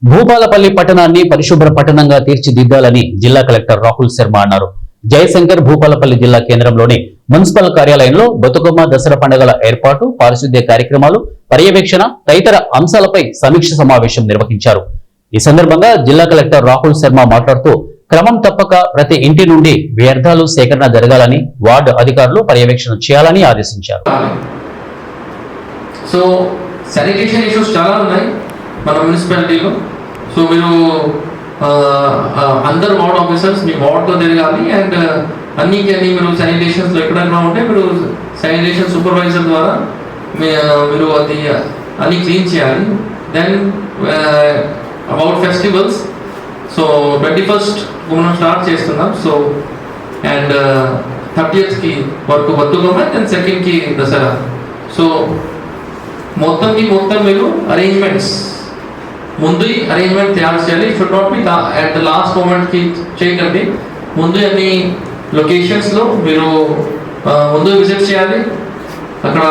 భూపాలపల్లి పట్టణాన్ని పరిశుభ్ర పట్టణంగా తీర్చిదిద్దాలని జిల్లా కలెక్టర్ రాహుల్ శర్మ అన్నారు. జయశంకర్ భూపాలపల్లి జిల్లా కేంద్రంలోని మున్సిపల్ కార్యాలయంలో బతుకమ్మ దసరా పండుగల ఏర్పాటు, పారిశుద్ధ్య కార్యక్రమాలు, పర్యవేక్షణ తదితర అంశాలపై సమీక్ష సమావేశం నిర్వహించారు. ఈ సందర్భంగా జిల్లా కలెక్టర్ రాహుల్ శర్మ మాట్లాడుతూ క్రమం తప్పక ప్రతి ఇంటి నుండి వ్యర్థాలు సేకరణ జరగాలని, వార్డు అధికారులు పర్యవేక్షణ చేయాలని ఆదేశించారు. సో శానిటేషన్ ఇష్యూస్ చాలా ఉన్నాయి మన మున్సిపాలిటీలో. సో మీరు అందరు వార్డ్ ఆఫీసర్స్ మీ వార్డ్లో తిరగాలి అండ్ అన్ని మీరు శానిటేషన్స్లో ఎక్కడైనా ఉంటే మీరు శానిటేషన్ సూపర్వైజర్ ద్వారా మీరు అది అన్ని క్లీన్ చేయాలి. Then about festivals, so 21st మనం స్టార్ట్ చేస్తున్నాం. సో అండ్ 30th వరకు Bathukamma, and 2nd Dasara. So మొత్తం మీరు అరేంజ్మెంట్స్ ముందు అరేంజ్మెంట్ తయారు చేయాలి. Should not be at the last మూమెంట్కి చేయకండి. ముందు అన్ని లొకేషన్స్లో మీరు ముందు విజిట్ చేయాలి. అక్కడ